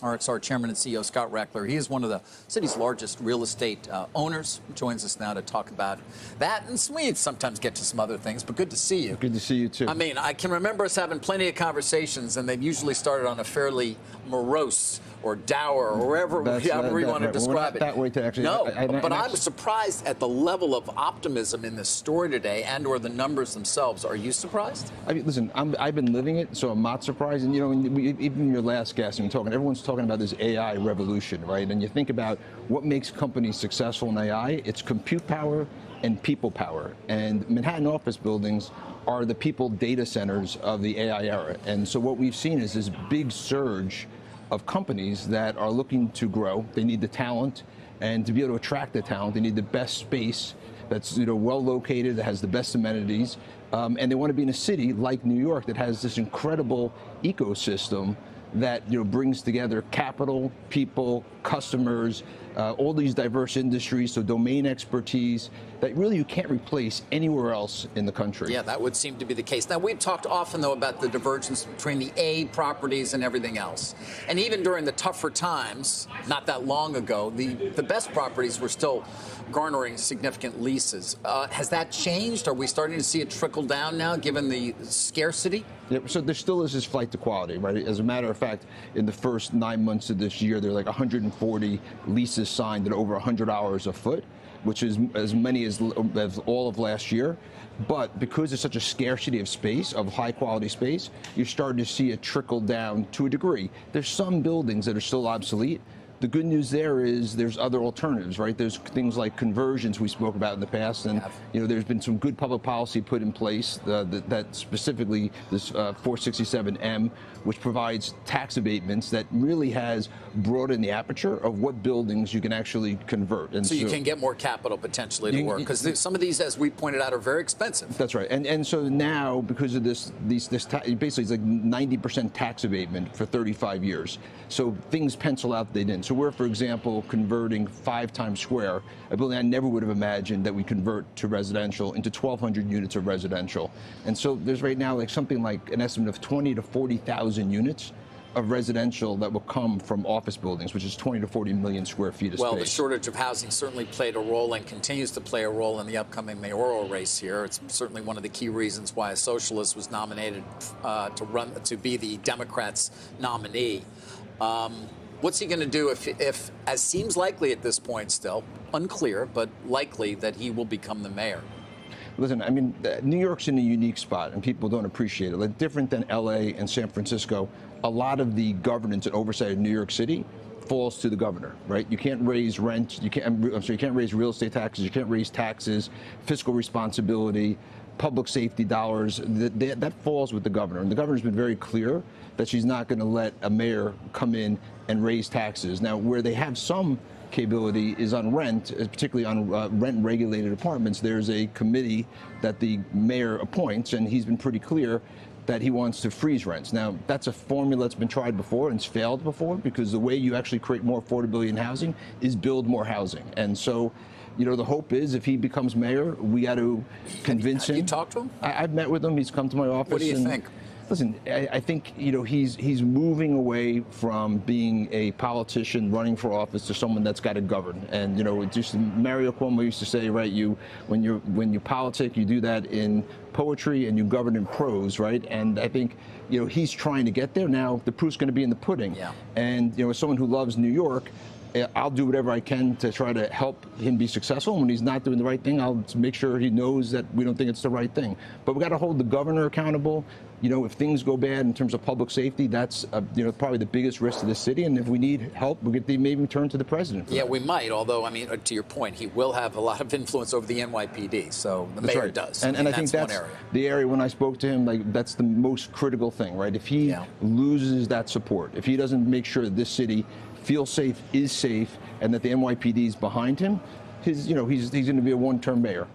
RXR Chairman and CEO Scott Rechler. He is one of the city's largest real estate owners. He joins us now to talk about that. And we sometimes get to some other things, but good to see you. Good to see you, too. I mean, I can remember us having plenty of conversations, and they've usually started on a fairly morose or dour or wherever you want to describe it. That way to actually. No, but I was surprised at the level of optimism in the story today and or the numbers themselves. Are you surprised? I mean, listen, I've been living it, so I'm not surprised. And, you know, even your last guest, everyone's talking about this AI revolution, right? And you think about what makes companies successful in AI, it's compute power and people power. And Manhattan office buildings are the people data centers of the AI era. And so what we've seen is this big surge of companies that are looking to grow. They need the talent, and to be able to attract the talent, they need the best space that's well located, that has the best amenities, and they want to be in a city like New York that has this incredible ecosystem that brings together capital, people, customers, all these diverse industries, so domain expertise that really you can't replace anywhere else in the country. Yeah, that would seem to be the case. Now, we've talked often, though, about the divergence between the A properties and everything else. And even during the tougher times, not that long ago, the best properties were still garnering significant leases. Has that changed? Are we starting to see it trickle down now, given the scarcity? Yeah, so there still is this flight to quality, right? As a matter of fact, in the first 9 months of this year, there are like 140 leases signed at over $100 a foot, which is as many as all of last year. But because there's such a scarcity of space, of high quality space, you're starting to see it trickle down to a degree. There's some buildings that are still obsolete. The good news there is there's other alternatives, right? There's things like conversions we spoke about in the past, and there's been some good public policy put in place that specifically this 467M, which provides tax abatements that really has broadened the aperture of what buildings you can actually convert. And so you can get more capital potentially to work, because some of these, as we pointed out, are very expensive. That's right, and so now because of this basically it's like 90% tax abatement for 35 years. So things pencil out they didn't. So we're, for example, converting 5 Times Square, a building I never would have imagined that we convert to residential, into 1,200 units of residential. And so there's right now something like an estimate of 20 to 40,000 units of residential that will come from office buildings, which is 20 to 40 million square feet of space. Well, the shortage of housing certainly played a role and continues to play a role in the upcoming mayoral race here. It's certainly one of the key reasons why a socialist was nominated to be the Democrats' nominee. What's he going to do if, as seems likely at this point still, unclear, but likely that he will become the mayor? Listen, I mean, New York's in a unique spot, and people don't appreciate it. Like, different than L.A. and San Francisco, a lot of the governance and oversight of New York City falls to the governor, right? You can't raise rent, you can't raise real estate taxes, you can't raise taxes, fiscal responsibility, public safety dollars, that falls with the governor. And the governor's been very clear that she's not going to let a mayor come in and raise taxes. Now, where they have some capability is on rent, particularly on rent-regulated apartments. There's a committee that the mayor appoints, and he's been pretty clear that he wants to freeze rents. Now, that's a formula that's been tried before and it's failed before, because the way you actually create more affordability in housing is build more housing. And so, the hope is if he becomes mayor, we got to convince him. Have you talked to him? I've met with him. He's come to my office. What do you think? Listen, I think he's moving away from being a politician running for office to someone that's got to govern. And just Mario Cuomo used to say, right? When you politic, you do that in poetry and you govern in prose, right? And I think he's trying to get there. Now the proof's going to be in the pudding. Yeah. And as someone who loves New York, I'll do whatever I can to try to help him be successful. And when he's not doing the right thing, I'll make sure he knows that we don't think it's the right thing. But we got to hold the governor accountable. If things go bad in terms of public safety, that's probably the biggest risk to the city. And if we need help, we could maybe turn to the president. Yeah, we might. Although, I mean, to your point, he will have a lot of influence over the NYPD. So the mayor does. And I think that's the area. When I spoke to him, that's the most critical thing, right? If he loses that support, if he doesn't make sure that this city feels safe, is safe, and that the NYPD is behind him, he's going to be a one-term mayor.